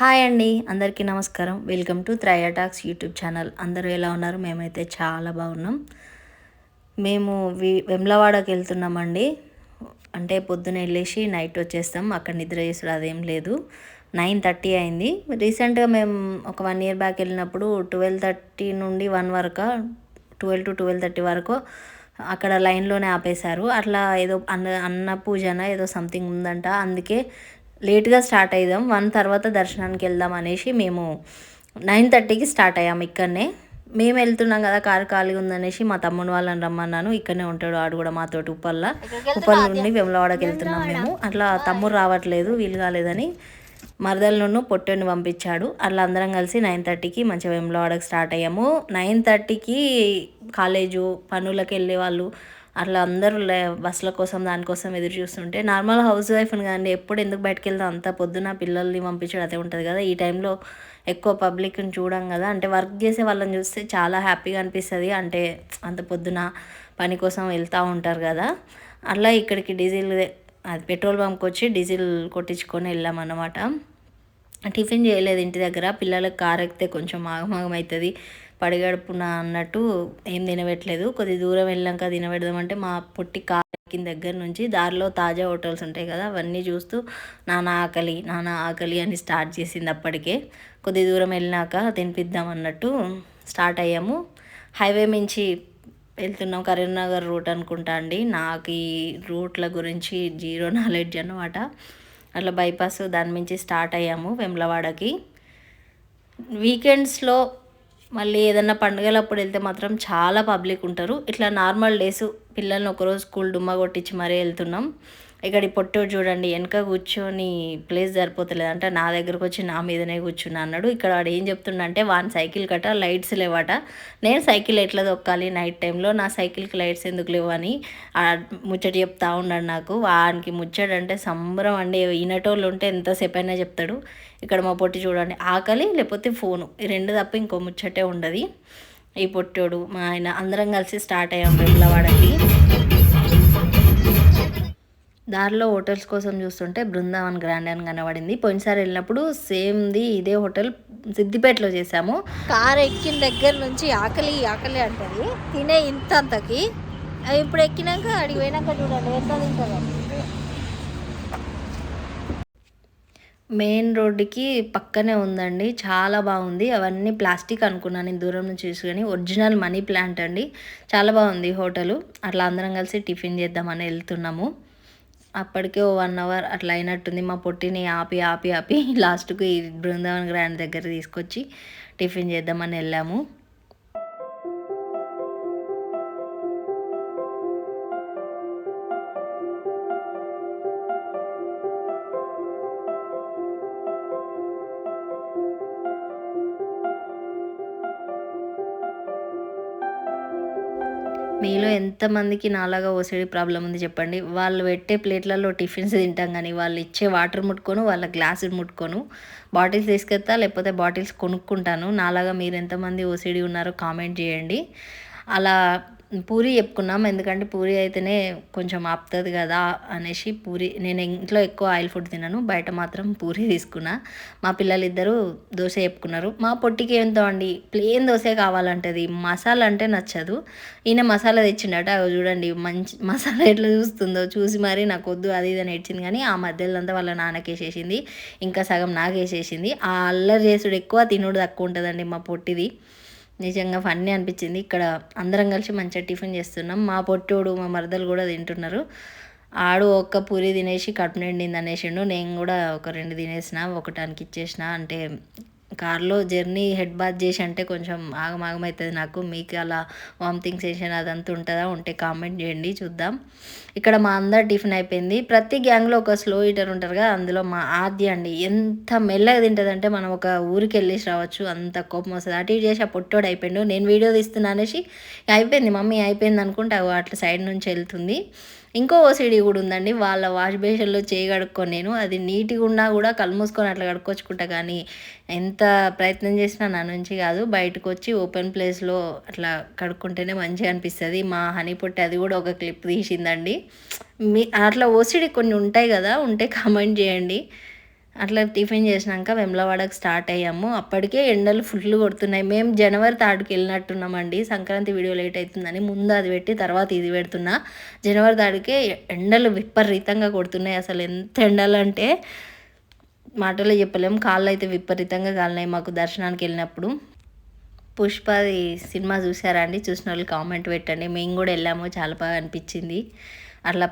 Hi అండి, అందరికీ నమస్కారం. Welcome to Traya talks YouTube channel. అందరూ ఎలా ఉన్నారు? మేమైతే చాలా బాగున్నాం. మేము వెమ్లవాడకి వెళ్తున్నామండి. అంటే పొద్దున వెళ్ళేసి నైట్ వచ్చేస్తాం. అక్కడ నిద్ర చేసుడు అదేం లేదు. 9:30 అయింది. రీసెంట్గా మేము ఒక 1 year బ్యాక్ వెళ్ళినప్పుడు 12:30 నుండి 1 వరకు, 12 to 12:30 వరకు అక్కడ లైన్లోనే ఆపేశారు. అట్లా ఏదో అన్న పూజన ఏదో సంథింగ్ ఉందంట. అందుకే లేట్గా స్టార్ట్ అయ్యాం. 1 తర్వాత దర్శనానికి వెళ్దాం అనేసి మేము 9:30కి స్టార్ట్ అయ్యాము. ఇక్కడనే మేము వెళ్తున్నాం కదా, కారు ఖాళీగా ఉందనేసి మా తమ్ముని వాళ్ళని రమ్మన్నాను. ఇక్కడనే ఉంటాడు ఆడు కూడా మాతోటి. ఉప్పల్ నుండి వెమ్లవాడకి వెళ్తున్నాం మేము. అట్లా తమ్ముడు రావట్లేదు, వీలు కాలేదని మరదలను పొట్టని పంపించాడు. అట్లా అందరం కలిసి 9:30కి మంచిగా వెమ్లవాడకి స్టార్ట్ అయ్యాము. 9:30కి కాలేజు పనులకు వెళ్ళే వాళ్ళు అట్లా అందరూ బస్సుల కోసం దానికోసం ఎదురు చూస్తుంటే, నార్మల్ హౌస్ వైఫ్ని కానీ ఎప్పుడు ఎందుకు బయటకు వెళ్తాం, అంత పొద్దున పిల్లల్ని పంపించడం అదే ఉంటుంది కదా. ఈ టైంలో ఎక్కువ పబ్లిక్ని చూడం కదా, అంటే వర్క్ చేసే వాళ్ళని చూస్తే చాలా హ్యాపీగా అనిపిస్తుంది. అంటే అంత పొద్దున పని కోసం వెళ్తూ ఉంటారు కదా. అట్లా ఇక్కడికి అది పెట్రోల్ బంక్కి వచ్చి డీజిల్ కొట్టించుకొని వెళ్ళామన్నమాట. టిఫిన్ చేయలేదు ఇంటి దగ్గర. పిల్లలకు కారు ఎక్కితే కొంచెం ఆగమాగం అవుతుంది, పడిగడుపున అన్నట్టు ఏం తినబెట్టలేదు. కొద్ది దూరం వెళ్ళాక తినబెడదామంటే మా పొట్టి కారు ఎక్కిన దగ్గర నుంచి దారిలో తాజా హోటల్స్ ఉంటాయి కదా, అవన్నీ చూస్తూ నానా ఆకలి అని స్టార్ట్ చేసింది. అప్పటికే కొద్ది దూరం వెళ్ళినాక తినిపిద్దాం అన్నట్టు స్టార్ట్ అయ్యాము. హైవే మించి వెళ్తున్నాం. కరీంనగర్ రూట్ అనుకుంటా అండి. నాకు ఈ రూట్ల గురించి జీరో నాలెడ్జ్ అన్నమాట. అట్లా బైపాస్ దాని నుంచి స్టార్ట్ అయ్యాము వెమ్లవాడకి. వీకెండ్స్లో మళ్ళీ ఏదన్నా పండుగలప్పుడు వెళ్తే మాత్రం చాలా పబ్లిక్ ఉంటారు. ఇట్లా నార్మల్ డేస్ పిల్లల్ని ఒకరోజు స్కూల్ డుమ్మా కొట్టించి మరీ వెళ్తున్నాం. ఇక్కడ ఈ పొట్టోడు చూడండి, వెనక కూర్చొని ప్లేస్ సరిపోతలేదు అంటే నా దగ్గరకు వచ్చి నా మీదనే కూర్చున్నా అన్నాడు. ఇక్కడ వాడు ఏం చెప్తుండంటే, వాని సైకిల్ కట్ట లైట్స్ లేవట. నేను సైకిల్ ఎట్లా దొక్కాలి నైట్ టైంలో, నా సైకిల్కి లైట్స్ ఎందుకు లేవు అని ముచ్చట చెప్తా ఉన్నాడు నాకు. వానికి ముచ్చడంటే సంబరం అండి. ఈనటోళ్ళు ఉంటే ఎంతసేపు అయినా చెప్తాడు. ఇక్కడ మా పొట్టి చూడండి, ఆకలి లేకపోతే ఫోను, ఈ రెండు తప్ప ఇంకో ముచ్చటే ఉండదు. ఈ పొట్టోడు మా ఆయన అందరం కలిసి స్టార్ట్ అయ్యాం వెమ్లవాడకి. దారిలో హోటల్స్ కోసం చూస్తుంటే బృందావన్ గ్రాండ్ అని కనబడింది. పోయినసారి వెళ్ళినప్పుడు సేమ్ది ఇదే హోటల్ సిద్దిపేటలో చేసాము. కారు ఎక్కిన దగ్గర నుంచి ఆకలి ఆకలి అంటది, తినే ఇంతంతకి. ఇప్పుడు ఎక్కినాక అడిగి పోయినాక చూడండి ఎంత తింటుందో. మెయిన్ రోడ్డుకి పక్కనే ఉందండి, చాలా బాగుంది. అవన్నీ ప్లాస్టిక్ అనుకున్నాను నేను దూరం నుంచి చూసి, కానీ ఒరిజినల్ మనీ ప్లాంట్ అండి. చాలా బాగుంది హోటలు. అట్లా అందరం కలిసి టిఫిన్ చేద్దామని వెళ్తున్నాము. అప్పటికే 1 hour అట్లా అయినట్టుంది. మా పొట్టిని ఆపి ఆపి ఆపి లాస్ట్కు ఈ బృందావన్ గ్రాండ్ దగ్గర తీసుకొచ్చి టిఫిన్ చేద్దామని వెళ్ళాము. మీలో ఎంతమందికి నాలాగా ఓసిడి ప్రాబ్లం ఉంది చెప్పండి. వాళ్ళు పెట్టే ప్లేట్లలో టిఫిన్స్ తింటాం కానీ వాళ్ళు ఇచ్చే వాటర్ ముట్టుకోను, వాళ్ళ గ్లాసులు ముట్టుకోను. బాటిల్స్ తీసుకెళ్తా, లేకపోతే బాటిల్స్ కొనుక్కుంటాను. నాలాగా మీరు ఎంతమంది ఓసిడి ఉన్నారో కామెంట్ చేయండి. అలా పూరి చెప్పుకున్నాం, ఎందుకంటే పూరి అయితేనే కొంచెం ఆపుతుంది కదా అనేసి పూరి. నేను ఇంట్లో ఎక్కువ ఆయిల్ ఫుడ్ తినను, బయట మాత్రం పూరి తీసుకున్నా. మా పిల్లలిద్దరూ దోశ చెప్పుకున్నారు. మా పొట్టికి ఏంటో అండి, ప్లేన్ దోశ కావాలంటది, మసాలా అంటే నచ్చదు. ఈయన మసాలా తెచ్చిండట, చూడండి మంచి మసాలా ఎట్లా చూస్తుందో, చూసి మరి నాకు వద్దు అది ఇది నేర్చింది. కానీ ఆ మధ్యలో అంతా వాళ్ళ నాన్నకేసేసింది, ఇంకా సగం నాకేసేసింది. ఆ అల్లరి చేసుడు ఎక్కువ, తినుడు తక్కువ ఉంటుందండి మా పొట్టిది. నిజంగా ఫన్నీ అనిపించింది. ఇక్కడ అందరం కలిసి మంచిగా టిఫిన్ చేస్తున్నాం. మా పొట్టోడు మా మరదలు కూడా తింటున్నారు. ఆడు ఒక్క పూరి తినేసి కడుపు నిండింది అనేసిండు. నేను కూడా ఒక 2 తినేసిన, ఒకటానికి ఇచ్చేసిన. అంటే కార్లో జర్నీ హెడ్ బాత్ చేసి అంటే కొంచెం ఆగమాగమవుతుంది నాకు. మీకు అలా వామిటింగ్ సెషన్ అదంతా ఉంటుందా? ఉంటే కామెంట్ చేయండి చూద్దాం. ఇక్కడ మా అందరు టిఫిన్ అయిపోయింది. ప్రతి గ్యాంగ్లో ఒక స్లో ఈటర్ ఉంటారు కదా, అందులో మా ఆద్య అండి ఎంత మెల్లగా తింటుందంటే మనం ఒక ఊరికి వెళ్ళేసి రావచ్చు, అంత కోపం వస్తుంది. అటు ఇటు చేసి ఆ పొట్టోడు అయిపోయిండు. నేను వీడియో తీస్తున్నా అనేసి అయిపోయింది మమ్మీ అయిపోయింది అనుకుంటే అట్లా సైడ్ నుంచి వెళ్తుంది. ఇంకో ఓసిడి కూడా ఉందండి. వాళ్ళ వాష్ బేషన్లో చేయి కడుక్కొని, నేను అది నీట్గా ఉన్నా కూడా కళ్ళు మూసుకొని అట్లా కడుక్కొచ్చుకుంటా, కానీ ఎంత ప్రయత్నం చేసినా నా నుంచి కాదు. బయటకు వచ్చి ఓపెన్ ప్లేస్లో అట్లా కడుక్కుంటేనే మంచిగా అనిపిస్తుంది. మా హనీ పొట్టి అది కూడా ఒక క్లిప్ తీసిందండి. అట్లా ఓసిడి కొన్ని ఉంటాయి కదా, ఉంటే కామెంట్ చేయండి. అట్లా టిఫిన్ చేసినాక వేములవాడకు స్టార్ట్ అయ్యాము. అప్పటికే ఎండలు ఫుల్ కొడుతున్నాయి. మేము జనవరి 3కి వెళ్ళినట్టున్నామండి. సంక్రాంతి వీడియో లేట్ అవుతుందని ముందు అది పెట్టి తర్వాత ఇది పెడుతున్నా. జనవరి 3కే ఎండలు విపరీతంగా కొడుతున్నాయి. అసలు ఎంత ఎండలు అంటే మాటలో చెప్పలేము. కాళ్ళు అయితే విపరీతంగా కాలినాయి మాకు దర్శనానికి వెళ్ళినప్పుడు. పుష్పది సినిమా చూసారా అండి? చూసిన వాళ్ళు కామెంట్ పెట్టండి. మేము కూడా వెళ్ళాము, చాలా బాగా అనిపించింది. అట్లా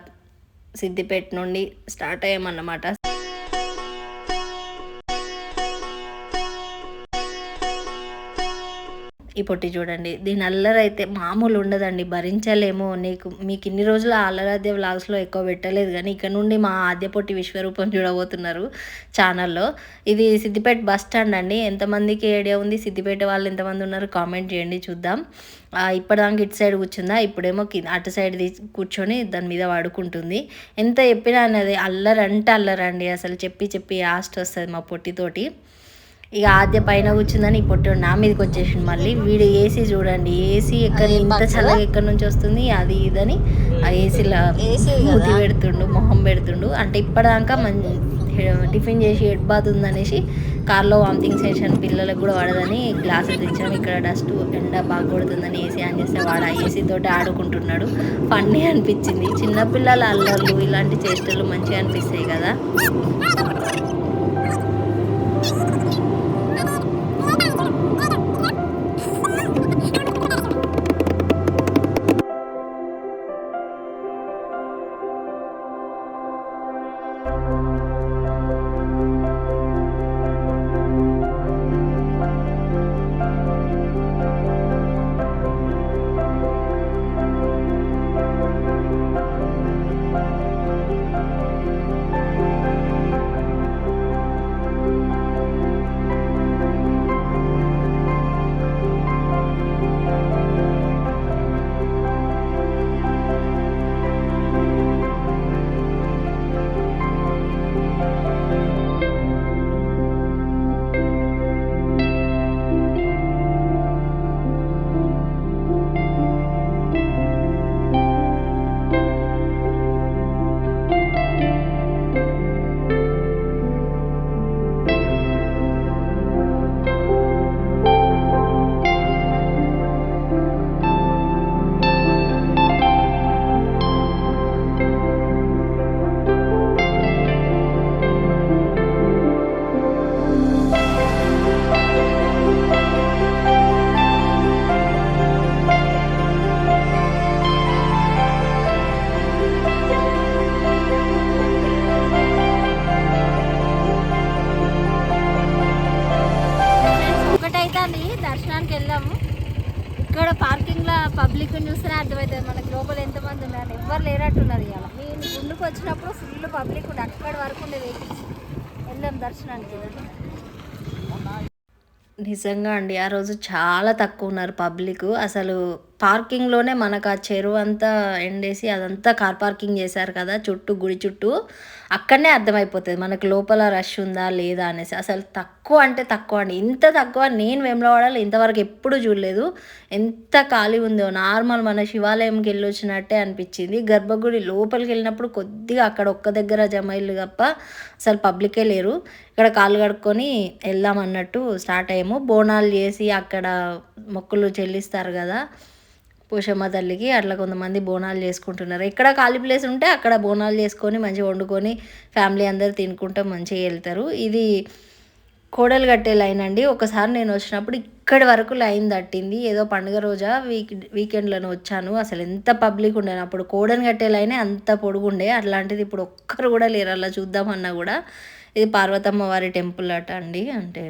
సిద్దిపేట నుండి స్టార్ట్ అయ్యామన్నమాట. ఈ పొట్టి చూడండి, దీని అల్లరి అయితే మామూలు ఉండదండి, భరించలేము. మీకు ఇన్ని రోజులు ఆ అల్లరాధ్య వ్లాగ్స్లో ఎక్కువ పెట్టలేదు, కానీ ఇక్కడ నుండి మా ఆద్య పొట్టి విశ్వరూపం చూడబోతున్నారు ఛానల్లో. ఇది సిద్దిపేట బస్ స్టాండ్ అండి. ఎంతమందికి ఐడియా ఉంది సిద్దిపేట వాళ్ళు ఎంతమంది ఉన్నారు కామెంట్ చేయండి చూద్దాం. ఇప్పటిదాకా ఇటు సైడ్ కూర్చుందా, ఇప్పుడేమో అటు సైడ్ కూర్చొని దాని మీద వాడుకుంటుంది. ఎంత చెప్పినా అనేది అల్లరంటే అల్లరండి, అసలు చెప్పి చెప్పి ఆస్ట్ వస్తుంది మా పొట్టితోటి. ఇక ఆద్య పైన కూర్చుందని ఈ పొట్టు నా మీదకి వచ్చేసింది. మళ్ళీ వీడు ఏసీ చూడండి, ఏసీ ఇంత చల్లగా ఎక్కడి నుంచి వస్తుంది అది ఇదని ఆ ఏసీలో మూతి పెడుతుండు, మొహం పెడుతుండు. అంటే ఇప్పటిదాకా టిఫిన్ చేసి హెడ్ బాత్ ఉందనేసి కార్లో వామిటింగ్ సెషన్ పిల్లలకు కూడా పడదని గ్లాసెస్ తెచ్చాము. ఇక్కడ డస్ట్ ఎండ బాగా కొడుతుందని ఏసీ ఆన్ చేస్తే వాడు ఆ ఏసీ తోటి ఆడుకుంటున్నాడు. ఫన్నీ అనిపించింది. చిన్నపిల్లల అల్లర్లు ఇలాంటి చేష్టలు మంచిగా అనిపిస్తాయి కదా. దర్శనానికి వెళ్దాము. ఇక్కడ పార్కింగ్లో పబ్లిక్ని చూస్తేనే అర్థమవుతుంది మనకి లోపల ఎంతమంది ఉన్నారు. ఎవ్వరు లేనట్టున్నారు. ఇవాళ మేము ముందుకు వచ్చినప్పుడు ఫుల్ పబ్లిక్ ఉండే, అక్కడి వరకు ఉండే వెహికల్స్. వెళ్దాం దర్శనానికి. నిజంగా అండి, ఆ రోజు చాలా తక్కువ ఉన్నారు పబ్లిక్. అసలు పార్కింగ్లోనే మనకు ఆ చెరువు అంతా ఎండేసి అదంతా కార్ పార్కింగ్ చేశారు కదా చుట్టూ, గుడి చుట్టూ. అక్కడనే అర్థమైపోతుంది మనకు లోపల రష్ ఉందా లేదా అనేసి. అసలు తక్కువ అంటే తక్కువ అండి, ఇంత తక్కువ నేను వేములవాడలో ఇంతవరకు ఎప్పుడు చూడలేదు. ఎంత ఖాళీ ఉందో, నార్మల్ మన శివాలయంకి వెళ్ళి వచ్చినట్టే అనిపించింది. గర్భగుడి లోపలికి వెళ్ళినప్పుడు కొద్దిగా అక్కడ ఒక్క దగ్గర జమైళ్ళు తప్ప అసలు పబ్లికే లేరు. ఇక్కడ కాళ్ళు కడుక్కొని వెళ్దాం అన్నట్టు స్టార్ట్ అయ్యాము. బోనాలు చేసి అక్కడ మొక్కులు చెల్లిస్తారు కదా పోషమ్మ తల్లికి, అట్లా కొంతమంది బోనాలు చేసుకుంటున్నారు. ఎక్కడ ఖాళీ ప్లేస్ ఉంటే అక్కడ బోనాలు చేసుకొని మంచిగా వండుకొని ఫ్యామిలీ అందరు తినుకుంటూ మంచిగా వెళ్తారు. ఇది కోడలు కట్టే లైన్ అండి. ఒకసారి నేను వచ్చినప్పుడు ఇక్కడి వరకు లైన్ తట్టింది. ఏదో పండుగ రోజా వీకెండ్లను వచ్చాను. అసలు ఎంత పబ్లిక్ ఉండేది. అప్పుడు కోడని కట్టే లైనే అంత పొడుగుండే, అట్లాంటిది ఇప్పుడు ఒక్కరు కూడా లేరు అలా చూద్దామన్నా కూడా. ఇది పార్వతమ్మ వారి టెంపుల్ అట అండి. అంటే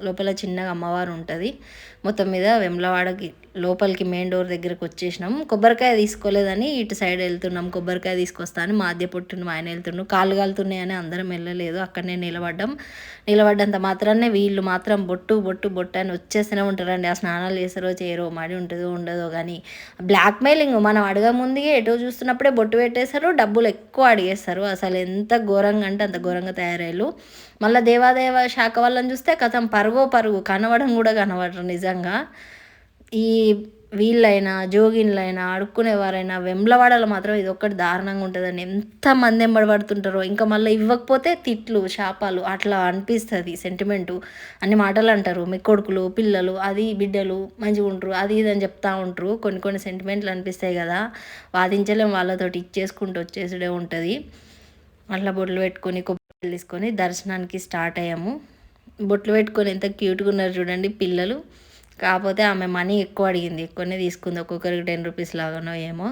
లోపల చిన్నగా అమ్మవారు ఉంటుంది. మొత్తం మీద వేములవాడకి లోపలికి మెయిన్ డోర్ దగ్గరకు వచ్చేసినాం. కొబ్బరికాయ తీసుకోలేదని ఇటు సైడ్ వెళ్తున్నాం. కొబ్బరికాయ తీసుకొస్తాను మా ఆద్య పొట్టును మా ఆయన వెళ్తున్నాం. కాళ్ళు కాలుతున్నాయని అందరం వెళ్ళలేదు, అక్కడనే నిలబడ్డంత మాత్రాన్ని వీళ్ళు మాత్రం బొట్టు బొట్టు బొట్టు అని వచ్చేస్తూనే ఉంటారండి. ఆ స్నానాలు చేస్తారో చేయరో, మడి ఉంటుందో ఉండదో కానీ. బ్లాక్మెయిలింగ్, మనం అడగ ముందుగా ఎటో చూస్తున్నప్పుడే బొట్టు పెట్టేస్తారు, డబ్బులు ఎక్కువ అడిగేస్తారు. అసలు ఎంత ఘోరంగా అంటే అంత ఘోరంగా తయారయ్యారు. మళ్ళీ దేవాదేవ శాఖ వాళ్ళని చూస్తే కథం పరుగు కనవడం కూడా కనవడరు నిజంగా. ఈ వీళ్ళైనా జోగిన్లైనా అడుక్కునేవారైనా వెమ్లవాడలో మాత్రం ఇది ఒక్కటి దారుణంగా ఉంటుందండి. ఎంతమంది ఎంబడబడుతుంటారో, ఇంకా మళ్ళీ ఇవ్వకపోతే తిట్లు శాపాలు అట్లా అనిపిస్తుంది. సెంటిమెంటు అన్ని మాటలు అంటారు, మీ కొడుకులు పిల్లలు అది బిడ్డలు మంచిగా ఉంటారు అది ఇది అని చెప్తా ఉంటారు. కొన్ని కొన్ని సెంటిమెంట్లు అనిపిస్తాయి కదా, వాదించలేం వాళ్ళతోటి, ఇచ్చేసుకుంటూ వచ్చేసుడే ఉంటుంది. అట్లా బొట్లు పెట్టుకొని కొబ్బరి తీసుకొని దర్శనానికి స్టార్ట్ అయ్యాము. బొట్లు పెట్టుకొని ఎంత క్యూట్గా ఉన్నారు చూడండి పిల్లలు. కాకపోతే ఆమె మనీ ఎక్కువ అడిగింది, ఎక్కువనే తీసుకుంది, ఒక్కొక్కరికి 10 రూపీస్ లాగానో ఏమో.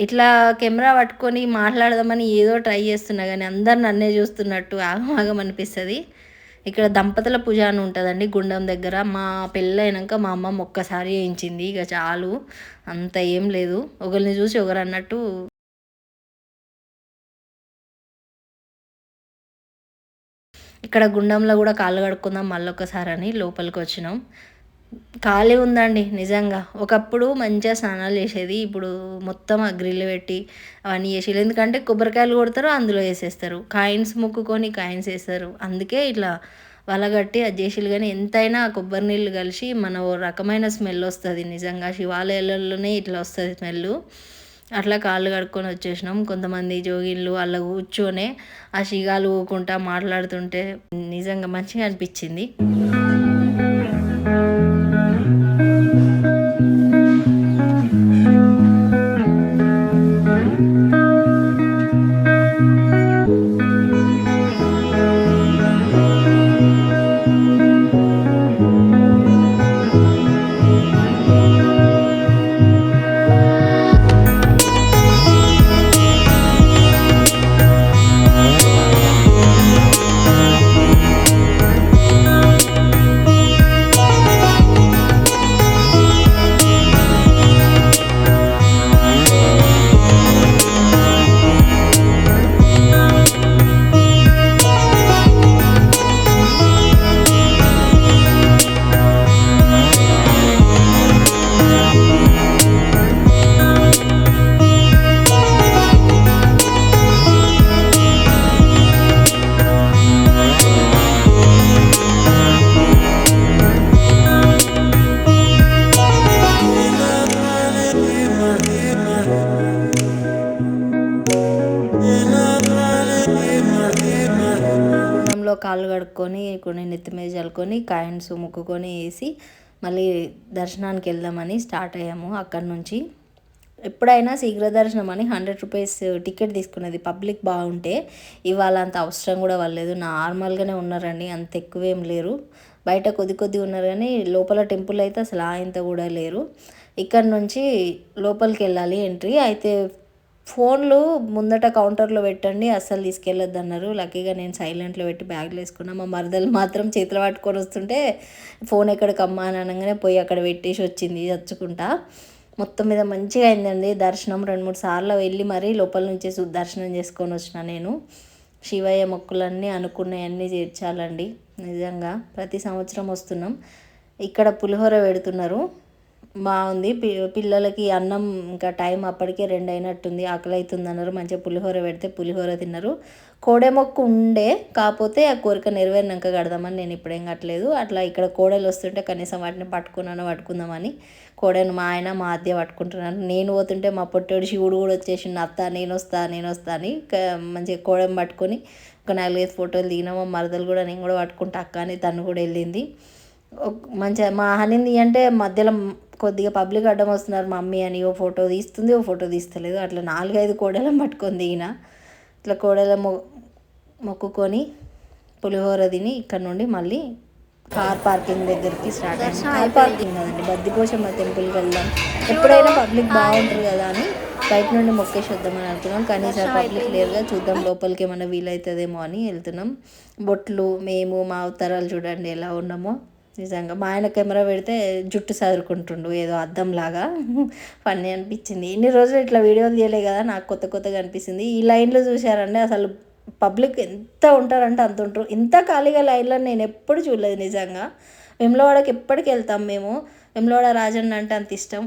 ఇట్లా కెమెరా పట్టుకొని మాట్లాడదామని ఏదో ట్రై చేస్తున్నా కానీ అందరు నన్నే చూస్తున్నట్టు ఆగమాగం అనిపిస్తుంది. ఇక్కడ దంపతుల పూజ అని ఉంటుందండి గుండం దగ్గర. మా పెళ్ళైనాక మా అమ్మమ్మ ఒక్కసారి చేయించింది, ఇక చాలు, అంత ఏం లేదు. ఒకరిని చూసి ఒకరు అన్నట్టు. ఇక్కడ గుండంలో కూడా కాళ్ళు కడుక్కుందాం మళ్ళొకసారి అని లోపలికి వచ్చినాం. ఖాళీ ఉందండి నిజంగా. ఒకప్పుడు మంచిగా స్నానాలు చేసేది, ఇప్పుడు మొత్తం ఆ గ్రిల్ పెట్టి అవన్నీ చేసేది. ఎందుకంటే కొబ్బరికాయలు కొడతారు, అందులో వేసేస్తారు, కాయిన్స్ మొక్కుకొని కాయిన్స్ వేస్తారు. అందుకే ఇట్లా వలగట్టి అది చేసిలు. కానీ ఎంతైనా కొబ్బరి నీళ్ళు కలిసి మన ఓ రకమైన స్మెల్ వస్తుంది నిజంగా. శివాలయాలలోనే ఇట్లా వస్తుంది స్మెల్. అట్లా కాళ్ళు కడుక్కొని వచ్చేసినాం. కొంతమంది జోగిన్లు అలా కూర్చొనే ఆ శిగాలు ఊకుంటా మాట్లాడుతుంటే నిజంగా మంచిగా అనిపించింది. కాళ్ళు కడుక్కొని కొన్ని నెత్తి మీద చల్లుకొని కాయిన్స్ ముక్కుకొని వేసి మళ్ళీ దర్శనానికి వెళ్దామని స్టార్ట్ అయ్యాము. అక్కడి నుంచి ఎప్పుడైనా శీఘ్ర దర్శనం అని 100 రూపీస్ టికెట్ తీసుకునేది పబ్లిక్ బాగుంటే. ఇవాళ అంత అవసరం కూడా వాళ్ళలేదు, నార్మల్గానే ఉన్నారండి, అంత ఎక్కువేం లేరు. బయట కొద్ది ఉన్నారు కానీ లోపల టెంపుల్ అయితే అసలు ఇంత కూడా లేరు. ఇక్కడ నుంచి లోపలికి వెళ్ళాలి ఎంట్రీ అయితే. ఫోన్లు ముందట కౌంటర్లో పెట్టండి, అస్సలు తీసుకెళ్ళొద్దు అన్నారు. లక్కీగా నేను సైలెంట్లో పెట్టి బ్యాగ్లో వేసుకున్నాను. మా మరదలు మాత్రం చేతులు పట్టుకొని వస్తుంటే ఫోన్ ఎక్కడికి అమ్మా అని అనగానే పోయి అక్కడ పెట్టేసి వచ్చింది చచ్చుకుంటా. మొత్తం మీద మంచిగా అయిందండి దర్శనం. 2-3 సార్లు వెళ్ళి మరీ లోపల నుంచి దర్శనం చేసుకొని వచ్చిన నేను. శివయ్య మొక్కులన్నీ అనుకున్నవన్నీ తీర్చాలండి నిజంగా. ప్రతి సంవత్సరం వస్తున్నాం. ఇక్కడ పులిహోర పెడుతున్నారు, బాగుంది. పిల్లలకి అన్నం ఇంకా టైం అప్పటికే 2 అయినట్టుంది, ఆకలి అవుతుంది అన్నారు. మంచిగా పులిహోర పెడితే పులిహోర తిన్నారు. కోడె మొక్కు ఉండే, కాకపోతే ఆ కోరిక నెరవేరినాక కడదామని నేను ఇప్పుడేం కట్టలేదు. అట్లా ఇక్కడ కోడలు వస్తుంటే కనీసం వాటిని పట్టుకుందామని కోడెను మా ఆయన మా అద్దె పట్టుకుంటున్నాను. నేను పోతుంటే మా పొట్టోడు శివుడు కూడా వచ్చేసిండు, అత్త నేను వస్తా అని మంచిగా కోడెను పట్టుకొని ఒక 4-5 ఫోటోలు దిగినాము. మరదలు కూడా నేను కూడా పట్టుకుంటా అక్క అని తను కూడా వెళ్ళింది. మంచిగా మా హనింది అంటే మధ్యలో కొద్దిగా పబ్లిక్ అడ్డం వస్తున్నారు మమ్మీ అని, ఓ ఫోటో తీస్తుంది ఓ ఫోటో తీస్తలేదు. అట్లా 4-5 కోడలను పట్టుకొని దిగిన. ఇట్లా కోడల మొక్కుకొని పులిహోర తిని ఇక్కడ నుండి మళ్ళీ కార్ పార్కింగ్ దగ్గరికి స్టార్ట్ అయ్యాం. కార్ పార్కింగ్ కదండి, బద్దిపోచమ్మ టెంపుల్కి వెళ్దాం, ఎప్పుడైనా పబ్లిక్ బాగుంటుంది కదా అని బయట నుండి మొక్కేసి వద్దామని అనుకున్నాం. కానీ ఈసారి పబ్లిక్ లేరుగా, చూద్దాం లోపలికి ఏమైనా వీలవుతుందేమో అని వెళ్తున్నాం. బొట్లు మేము మా అవతారాలు చూడండి ఎలా ఉన్నామో నిజంగా. మా ఆయన కెమెరా పెడితే జుట్టు సదురుకుంటుండు ఏదో అద్దంలాగా, ఫన్నీ అనిపించింది. ఇన్ని రోజులు ఇట్లా వీడియోలు తీయలే కదా, నాకు కొత్తగా అనిపిస్తుంది. ఈ లైన్లో చూశారండి అసలు పబ్లిక్ ఎంత ఉంటారంటే అంత ఉంటారు. ఇంత ఖాళీగా లైన్లో నేను ఎప్పుడు చూడలేదు నిజంగా. వేములవాడకి ఎప్పటికి వెళ్తాం మేము, వేములవాడ రాజన్న అంటే అంత ఇష్టం,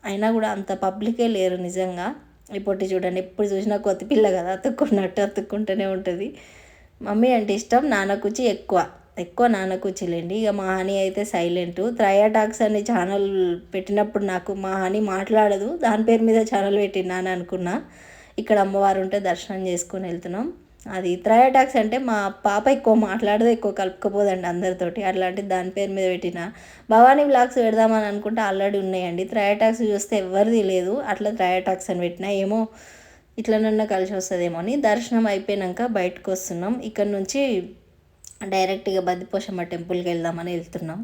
అయినా కూడా అంత పబ్లికే లేరు నిజంగా. ఈ పొట్టి చూడండి ఎప్పుడు చూసినా కొత్త పిల్ల కదా, అతుక్కుంటూనే ఉంటుంది. మమ్మీ అంటే ఇష్టం, నాన్న కూచి ఎక్కువ. ఎక్కువ నాన్న కూర్చోలేండి. ఇక మా హనీ అయితే సైలెంటు. త్రయ టాక్స్ అనే ఛానల్ పెట్టినప్పుడు నాకు మా హనీ మాట్లాడదు, దాని పేరు మీద ఛానల్ పెట్టినాను అనుకున్నా. ఇక్కడ అమ్మవారు ఉంటే దర్శనం చేసుకొని వెళ్తున్నాం. అది త్రయ టాక్స్ అంటే మా పాప ఎక్కువ మాట్లాడదు, ఎక్కువ కలుపుకపోదండి అందరితోటి. అట్లాంటి దాని పేరు మీద పెట్టిన భవానీ వ్లాగ్స్ పెడదామని అనుకుంటే ఆల్రెడీ ఉన్నాయండి. త్రయ టాక్స్ చూస్తే ఎవరిది లేదు, అట్లా త్రయ టాక్స్ అని పెట్టినా ఏమో ఇట్లనన్నా కలిసి వస్తుందేమో అని. దర్శనం అయిపోయాక బయటకు వస్తున్నాం. ఇక్కడ నుంచి డైరెక్ట్గా బద్దిపోషమ్మ టెంపుల్కి వెళ్దామని వెళ్తున్నాం.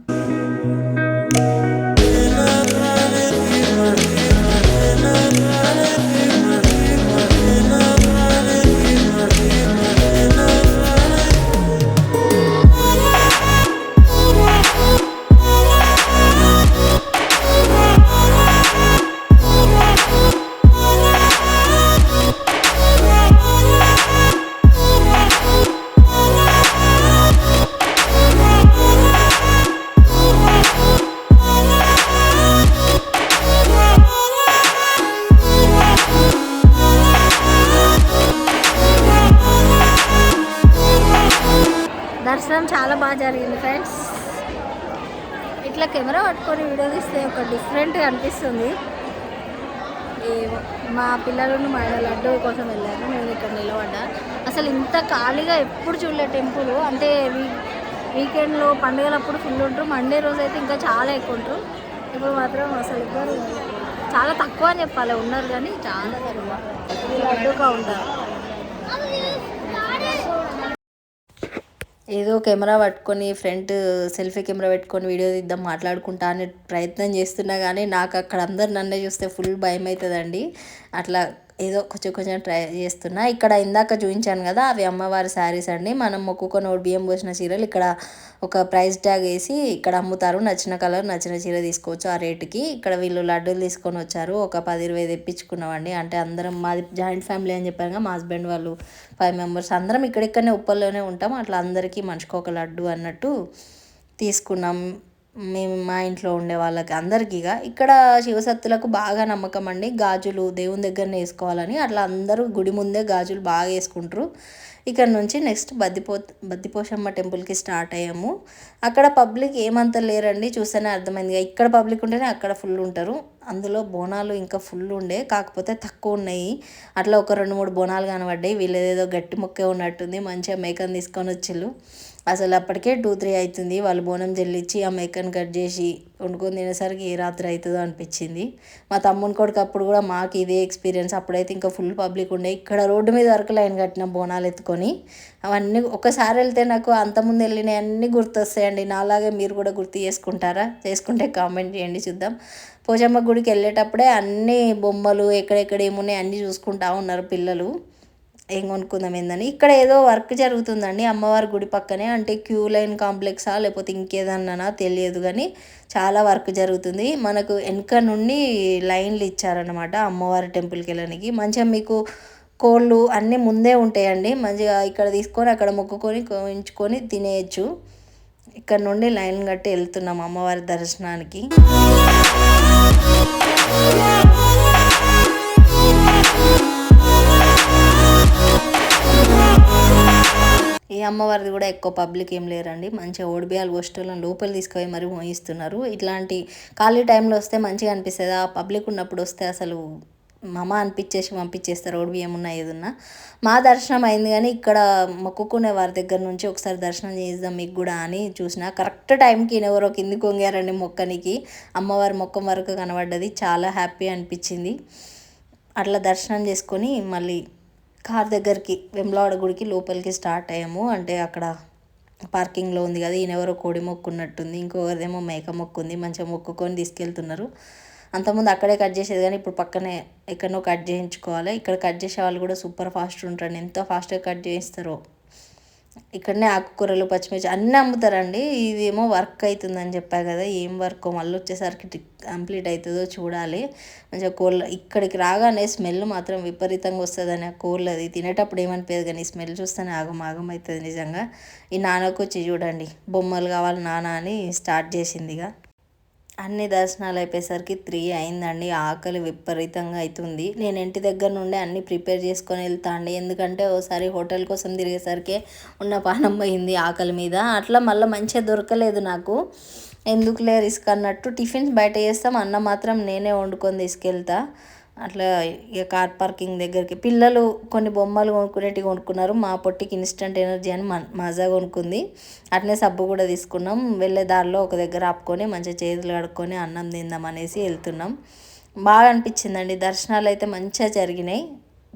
దర్శనం చాలా బాగా జరిగింది ఫ్రెండ్స్. ఇట్లా కెమెరా పట్టుకొని వీడియో తీస్తే ఒక డిఫరెంట్గా అనిపిస్తుంది. మా పిల్లలను మా ఆయన లడ్డు కోసం వెళ్ళాను, నేను ఇక్కడ నిలబడ్డా. అసలు ఇంత ఖాళీగా ఎప్పుడు చూడలే టెంపుల్. అంటే వీకెండ్లో పండుగలప్పుడు ఫుల్ ఉంటారు, మండే రోజు అయితే ఇంకా చాలా ఎక్కువ ఉంటారు. ఇప్పుడు మాత్రం అసలు ఇద్దరు చాలా తక్కువ అని చెప్పాలి, ఉన్నారు కానీ చాలా తక్కువ. లడ్డుగా ఉంటారు. ఏదో కెమెరా పట్టుకొని ఫ్రంట్ సెల్ఫీ కెమెరా పెట్టుకొని వీడియో తీద్దాం మాట్లాడుకుంటా అనే ప్రయత్నం చేస్తున్నా, కానీ నాకు అక్కడ అందరు నన్నే చూస్తే ఫుల్ భయం అవుతుందండి. అట్లా ఏదో కొంచెం ట్రై చేస్తున్నా. ఇక్కడ ఇందాక చూపించాను కదా, అవి అమ్మవారి శారీస్ అండి. మనం మొక్కుకొని బియ్యం పోసిన చీరలు ఇక్కడ ఒక ప్రైస్ ట్యాగ్ వేసి ఇక్కడ అమ్ముతారు. నచ్చిన కలర్ నచ్చిన చీర తీసుకోవచ్చు ఆ రేటుకి. ఇక్కడ వీళ్ళు లడ్డూలు తీసుకొని వచ్చారు, ఒక 10-20 తెప్పించుకున్నామండి. అంటే అందరం, మాది జాయింట్ ఫ్యామిలీ అని చెప్పాను, మా హస్బెండ్ వాళ్ళు 5 మెంబర్స్ అందరం ఇక్కడిక్కడనే ఉప్పల్లోనే ఉంటాం. అట్లా అందరికీ మనిషికి ఒక లడ్డు అన్నట్టు తీసుకున్నాం మేము, మా ఇంట్లో ఉండే వాళ్ళకి అందరికీ. ఇక్కడ శివసత్తులకు బాగా నమ్మకం అండి, గాజులు దేవుని దగ్గరనే వేసుకోవాలని. అట్లా అందరూ గుడి ముందే గాజులు బాగా వేసుకుంటారు. ఇక్కడ నుంచి నెక్స్ట్ బద్దిపోషమ్మ టెంపుల్కి స్టార్ట్ అయ్యాము. అక్కడ పబ్లిక్ ఏమంత లేరండి, చూస్తేనే అర్థమైంది. ఇక్కడ పబ్లిక్ ఉంటేనే అక్కడ ఫుల్ ఉంటారు. అందులో బోనాలు ఇంకా ఫుల్ ఉండే, కాకపోతే తక్కువ ఉన్నాయి. అట్లా ఒక 2-3 బోనాలు కనబడ్డాయి. వీళ్ళేదో గట్టి మొక్కే ఉన్నట్టుంది, మంచిగా మేకను తీసుకొని వచ్చిళ్ళు. అసలు అప్పటికే 2-3 అవుతుంది. వాళ్ళు బోనం జల్లిచ్చి ఆ మేకను కట్ చేసి వండుకొని తినేసరికి ఏ రాత్రి అవుతుందో అనిపించింది. మా తమ్ముని కొడుకు అప్పుడు కూడా మాకు ఇదే ఎక్స్పీరియన్స్. అప్పుడైతే ఇంకా ఫుల్ పబ్లిక్ ఉండే. ఇక్కడ రోడ్డు మీద వరకు లైన్ కట్టిన బోనాలు ఎత్తుకొని. అవన్నీ ఒకసారి వెళ్తే నాకు అంతకుముందు వెళ్ళినవి అన్నీ గుర్తొస్తాయండి. నాలాగే మీరు కూడా గుర్తు చేసుకుంటారా? చేసుకుంటే కామెంట్ చేయండి చూద్దాం. పోచమ్మ గుడికి వెళ్ళేటప్పుడే అన్ని బొమ్మలు ఎక్కడెక్కడ ఏమున్నాయి అన్నీ చూసుకుంటా ఉన్నారు పిల్లలు, ఏం కొనుక్కుందాం ఏందని. ఇక్కడ ఏదో వర్క్ జరుగుతుందండి అమ్మవారి గుడి పక్కనే. అంటే క్యూ లైన్ కాంప్లెక్సా లేకపోతే ఇంకేదన్నా తెలియదు, కానీ చాలా వర్క్ జరుగుతుంది. మనకు వెనక నుండి లైన్లు ఇచ్చారనమాట అమ్మవారి టెంపుల్కి వెళ్ళడానికి. మంచిగా మీకు కోళ్ళు అన్నీ ముందే ఉంటాయండి, మంచిగా ఇక్కడ తీసుకొని అక్కడ మొక్కుకొని కోయించుకొని తినేయచ్చు. ఇక్కడ నుండి లైన్ కట్టి వెళ్తున్నాం అమ్మవారి దర్శనానికి. ఈ అమ్మవారిది కూడా ఎక్కువ పబ్లిక్ ఏం లేరండి, మంచిగా ఓడిబియాలు వస్తువులను లోపల తీసుకుపోయి మరీ మోయిస్తున్నారు. ఇట్లాంటి ఖాళీ టైంలో వస్తే మంచిగా అనిపిస్తుంది. ఆ పబ్లిక్ ఉన్నప్పుడు వస్తే అసలు మమ అనిపించేసి పంపించేస్తారు, ఓడిబియ్యం ఉన్నా ఏదున్నా. మా దర్శనం అయింది, కానీ ఇక్కడ మొక్కుకునే వారి దగ్గర నుంచి ఒకసారి దర్శనం చేద్దాం మీకు కూడా అని చూసిన. కరెక్ట్ టైంకి ఎవరో కిందికి వంగారండి మొక్కనికి, అమ్మవారి మొక్కం వరకు కనబడ్డది. చాలా హ్యాపీ అనిపించింది. అట్లా దర్శనం చేసుకొని మళ్ళీ కార్ దగ్గరికి వేములవాడ గుడికి లోపలికి స్టార్ట్ అయ్యాము. అంటే అక్కడ పార్కింగ్లో ఉంది కదా, ఈయనెవరో కోడి మొక్కున్నట్టుంది, ఇంకొకరిదేమో మేక మొక్కు ఉంది. మంచిగా మొక్కుకొని తీసుకెళ్తున్నారు. అంతకుముందు అక్కడే కట్ చేసేది, కానీ ఇప్పుడు పక్కనే ఎక్కడనో కట్ చేయించుకోవాలి. ఇక్కడ కట్ చేసే వాళ్ళు కూడా సూపర్ ఫాస్ట్ ఉంటారండి, ఎంత ఫాస్ట్గా కట్ చేయిస్తారో. ఇక్కడనే ఆకుకూరలు పచ్చిమిర్చి అన్నీ అమ్ముతారండి. ఇదేమో వర్క్ అవుతుందని చెప్పా కదా, ఏం వర్క్ మళ్ళీ వచ్చేసరికి కంప్లీట్ అవుతుందో చూడాలి. మంచిగా కోళ్ళ ఇక్కడికి రాగానే స్మెల్ మాత్రం విపరీతంగా వస్తుందని, ఆ కోళ్ళది తినేటప్పుడు ఏమనిపోయేది, కానీ స్మెల్ చూస్తేనే ఆగం అవుతుంది నిజంగా. ఈ నాన్నకు వచ్చి చూడండి బొమ్మలు కావాలి నాన్న అని స్టార్ట్ చేసింది. ఇక అన్ని దర్శనాలు అయిపోయేసరికి 3 అయిందండి. ఆకలి విపరీతంగా అవుతుంది. నేను ఇంటి దగ్గర నుండి అన్నీ ప్రిపేర్ చేసుకొని వెళ్తా అండి. ఎందుకంటే ఓసారి హోటల్ కోసం తిరిగేసరికి ఉన్న పానం పోయింది ఆకలి మీద. అట్లా మళ్ళీ మంచిగా దొరకలేదు నాకు. ఎందుకులే రిస్క్ అన్నట్టు టిఫిన్స్ బయట చేస్తాం, అన్నం మాత్రం నేనే వండుకొని తీసుకెళ్తా. అట్లా ఇక కార్ పార్కింగ్ దగ్గరికి పిల్లలు కొన్ని బొమ్మలు కొనుక్కునేటివి కొనుక్కున్నారు. మా పొట్టికి ఇన్స్టంట్ ఎనర్జీ అని మజా కొనుక్కుంది. అట్నే సబ్బు కూడా తీసుకున్నాం. వెళ్ళే దారిలో ఒక దగ్గర ఆపుకొని మంచిగా చేతులు కడుక్కొని అన్నం తిందాం అనేసి వెళ్తున్నాం. బాగా అనిపించిందండి. దర్శనాలు అయితే మంచిగా జరిగినాయి,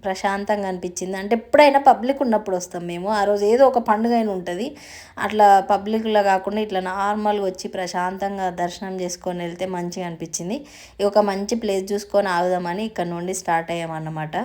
ప్రశాంతంగా అనిపించింది. అంటే ఎప్పుడైనా పబ్లిక్ ఉన్నప్పుడు వస్తాం మేము. ఆ రోజు ఏదో ఒక పండుగ అయినా ఉంటుంది. అట్లా పబ్లిక్లో కాకుండా ఇట్లా నార్మల్గా వచ్చి ప్రశాంతంగా దర్శనం చేసుకొని వెళ్తే మంచిగా అనిపించింది. ఒక మంచి ప్లేస్ చూసుకొని ఆగుదామని ఇక్కడ నుండి స్టార్ట్ అయ్యామన్నమాట.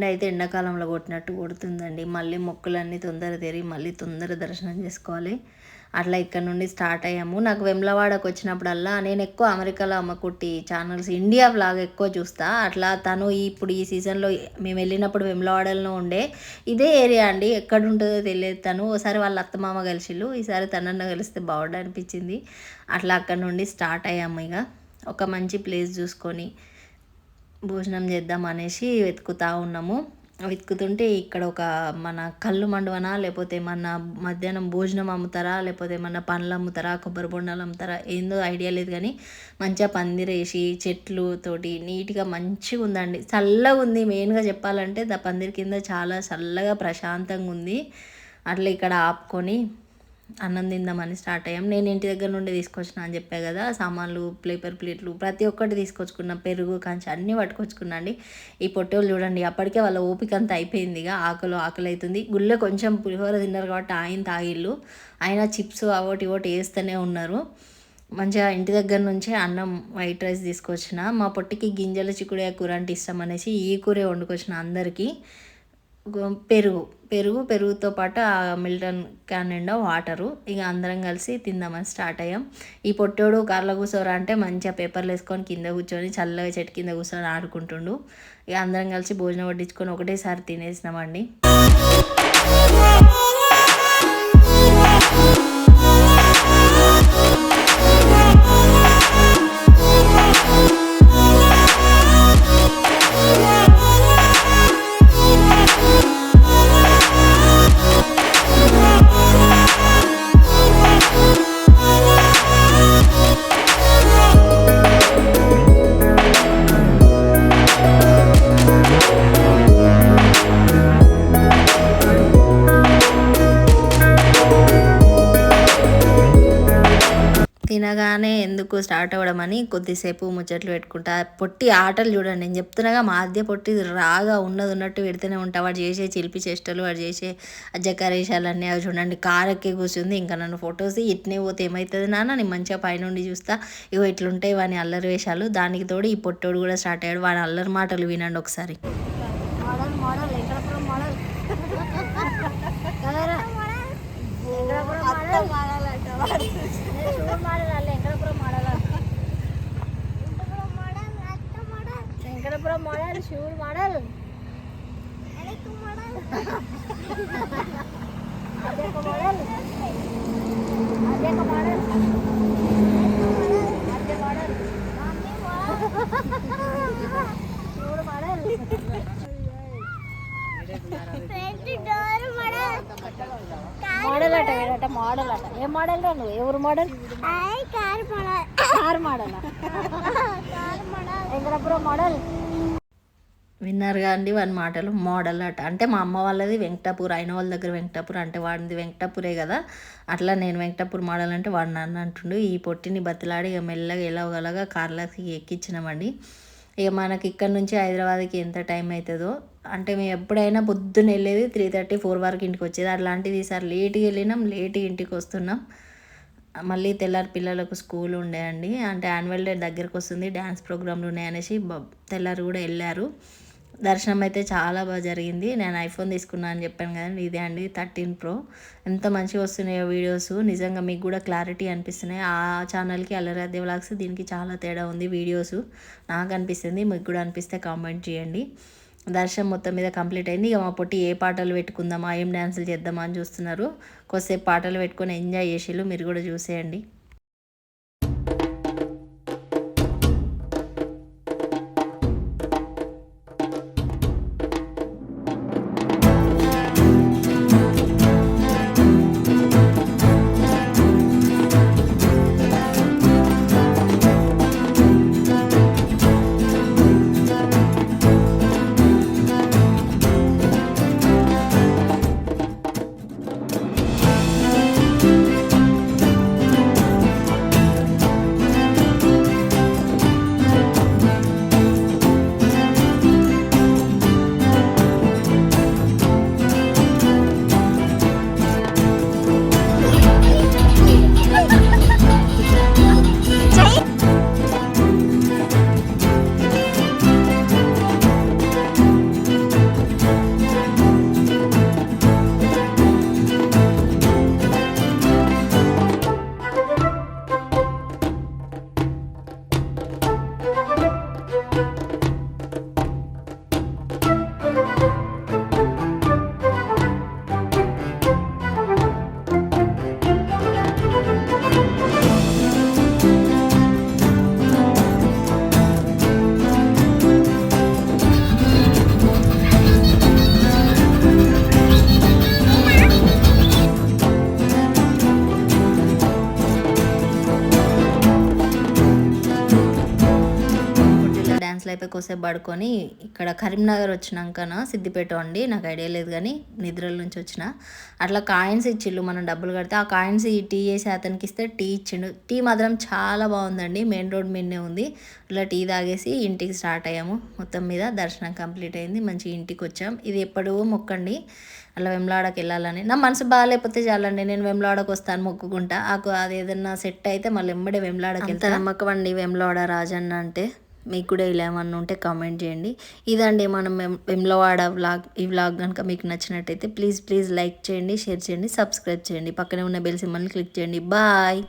అయితే ఎండాకాలంలో కొట్టినట్టు కొడుతుందండి. మళ్ళీ మొక్కులన్నీ తొందర తెరిగి మళ్ళీ తొందర దర్శనం చేసుకోవాలి. అట్లా ఇక్కడ నుండి స్టార్ట్ అయ్యాము. నాకు వెమ్లవాడకు వచ్చినప్పుడల్లా నేను ఎక్కువ అమెరికాలో అమ్మకుట్టి ఛానల్స్ ఇండియా వ్లాగ్ ఎక్కువ చూస్తా. అట్లా తను ఇప్పుడు ఈ సీజన్లో మేము వెళ్ళినప్పుడు వెమ్లవాడలో ఉండే ఇదే ఏరియా అండి. ఎక్కడ ఉంటుందో తెలియదు. తను ఒకసారి వాళ్ళ అత్తమామ కలిసిళ్ళు, ఈసారి తనన్న కలిస్తే బాగుండు అనిపించింది. అట్లా అక్కడ నుండి స్టార్ట్ అయ్యాము. ఇక ఒక మంచి ప్లేస్ చూసుకొని భోజనం చేద్దాం అనేసి వెతుకుతూ ఉన్నాము. వెతుకుతుంటే ఇక్కడ ఒక మన కళ్ళు మండవనా, లేకపోతే మన మధ్యాహ్నం భోజనం అమ్ముతారా, లేకపోతే మన పండ్లు అమ్ముతారా, కొబ్బరి బొండాలు అమ్ముతారా, ఏందో ఐడియా లేదు. కానీ మంచిగా పందిరేసి చెట్లు తోటి నీట్గా మంచిగా ఉందండి. చల్లగా ఉంది. మెయిన్గా చెప్పాలంటే పందిరి కింద చాలా చల్లగా ప్రశాంతంగా ఉంది. అట్లా ఇక్కడ ఆపుకొని అన్నం తిందామని స్టార్ట్ అయ్యాం. నేను ఇంటి దగ్గర నుండి తీసుకొచ్చిన అని చెప్పా కదా, సామాన్లు, పేపర్ ప్లేట్లు ప్రతి ఒక్కటి తీసుకొచ్చుకున్నా. పెరుగు కంచి అన్నీ పట్టుకొచ్చుకున్నా అండి. ఈ పొట్టోళ్ళు చూడండి, అప్పటికే వాళ్ళ ఓపిక అంతా అయిపోయింది. ఇక ఆకలి అవుతుంది. గుళ్ళో కొంచెం పులిహోర తిన్నారు కాబట్టి ఆయన తాగిళ్ళు. ఆయన చిప్స్ అవోటి ఇవోటి వేస్తూనే ఉన్నారు. మంచిగా ఇంటి దగ్గర నుంచి అన్నం వైట్ రైస్ తీసుకొచ్చిన. మా పొట్టికి గింజల చిక్కుడుకాయ కూర అంటే ఇష్టం అనేసి ఈ కూరే వండుకొచ్చిన అందరికీ. పెరుగుతో పాటు ఆ మిల్టన్ క్యాన్ నిండా వాటరు. ఇక అందరం కలిసి తిందామని స్టార్ట్ అయ్యాం. ఈ పొట్టోడు కార్లో కూర్చోరా అంటే మంచిగా పేపర్లు వేసుకొని కింద కూర్చొని చల్లగా చెట్టు కింద కూర్చొని ఆడుకుంటుండు. ఇక అందరం కలిసి భోజనం వడ్డించుకొని ఒకటేసారి తినేసినామండి. తినగానే ఎందుకు స్టార్ట్ అవ్వడం అని కొద్దిసేపు ముచ్చట్లు పెట్టుకుంటా. పొట్టి ఆటలు చూడండి, నేను చెప్తున్నాగా మధ్య పొట్టి రాగా ఉన్నట్టు పెడితేనే ఉంటా. వాడు చేసే చిలిపి చేష్టలు, వాడు చేసే అజ్జకరేషాలన్నీ అవి చూడండి. కారు ఎక్కి కూర్చుంది. ఇంకా నన్ను ఫొటోస్ ఇట్నే పోతే ఏమవుతుంది నాన్న, నేను మంచిగా పైనుండి చూస్తా. ఇగో ఇట్లుంటాయి వాని అల్లరి వేషాలు. దానికి తోడు ఈ పొట్టోడు కూడా స్టార్ట్ అయ్యాడు. వాడి అల్లరి మాటలు వినండి ఒకసారి. మోడల్ శివుడు మోడల్ అదేక మోడల్ అదేక మోడల్ అదే మోడల్ శివుడు మోడల్ మోడల్ అట మోడల్ అట. ఏ మోడల్ రా నువ్వు? ఎవరు model? Car model. Venkatapuram model. విన్నారుగా అండి వాని మాటలు. మోడల్ అట అంటే మా అమ్మ వాళ్ళది వెంకటాపూర్, అయిన వాళ్ళ దగ్గర వెంకటాపూర్, అంటే వాడిది వెంకటాపురే కదా, అట్లా నేను వెంకటాపూర్ మోడల్ అంటే వాడు నన్ను అంటుండు. ఈ పొట్టిని బతిలాడి ఇక మెల్లగా ఎలాగోలాగా కార్లకి ఎక్కించినామండి. ఇక మనకి ఇక్కడ నుంచి హైదరాబాద్కి ఎంత టైం అవుతుందో, అంటే మేము ఎప్పుడైనా పొద్దున్న వెళ్ళేది 3:30, 4 వరకు ఇంటికి వచ్చేది. అట్లాంటిది ఈసారి లేట్గా వెళ్ళినాం, లేట్గా ఇంటికి వస్తున్నాం. మళ్ళీ తెల్లారి పిల్లలకు స్కూల్ ఉండే అండి, అంటే యాన్యువల్ డే దగ్గరకు వస్తుంది, డ్యాన్స్ ప్రోగ్రాంలు ఉన్నాయనేసి తెల్లారి కూడా వెళ్ళారు. దర్శనం అయితే చాలా బాగా జరిగింది. నేను ఐఫోన్ తీసుకున్నాను అని చెప్పాను కదండి, ఇదే అండి 13 Pro. ఎంత మంచిగా వస్తున్నాయో వీడియోస్, నిజంగా మీకు కూడా క్లారిటీ అనిపిస్తున్నాయి. ఆ ఛానల్కి అల్లరాధ్య వ్లాగ్స్ దీనికి చాలా తేడా ఉంది వీడియోస్, నాకు అనిపిస్తుంది. మీకు కూడా అనిపిస్తే కామెంట్ చేయండి. దర్శనం మొత్తం మీద కంప్లీట్ అయింది. ఇక మా పొట్టి ఏ పాటలు పెట్టుకుందామా, ఏం డ్యాన్సులు చేద్దామా అని చూస్తున్నారు. కొద్దిసేపు పాటలు పెట్టుకొని ఎంజాయ్ చేసిళ్ళు, మీరు కూడా చూసేయండి. డ్యాన్స్లో అయిపోయి కొద్దిసేపు పడుకొని ఇక్కడ కరీంనగర్ వచ్చినాకన సిద్దిపేట అండి, నాకు ఐడియా లేదు కానీ నిద్రల నుంచి వచ్చిన. అట్లా కాయిన్స్ ఇచ్చిళ్ళు, మనం డబ్బులు కడితే ఆ కాయిన్స్ ఈ టీ చేసి అతనికి ఇస్తే టీ ఇచ్చిండు. టీ మాత్రం చాలా బాగుందండి, మెయిన్ రోడ్ మీదనే ఉంది. అట్లా టీ తాగేసి ఇంటికి స్టార్ట్ అయ్యాము. మొత్తం మీద దర్శనం కంప్లీట్ అయింది, మంచి ఇంటికి వచ్చాం. ఇది ఎప్పుడూ మొక్కండి, అలా వెమ్లాడకి వెళ్ళాలని. నా మనసు బాగాలేకపోతే చాలండి, నేను వెమ్లాడకు వస్తాను మొక్కుకుంటా. అది ఏదన్నా సెట్ అయితే మళ్ళీ వెంబడే వెమ్లాడకి వెళ్తా. నమ్మకం అండి వెమ్లాడ రాజన్న అంటే. మీకు కూడా ఇలా ఏమన్నా ఉంటే కామెంట్ చేయండి. ఇదండి మనం వెమ్లవాడ వ్లాగ్. ఈ వ్లాగ్ కనుక మీకు నచ్చినట్టయితే ప్లీజ్ లైక్ చేయండి, షేర్ చేయండి, సబ్స్క్రైబ్ చేయండి. పక్కనే ఉన్న బెల్ సింబల్ని క్లిక్ చేయండి. బాయ్.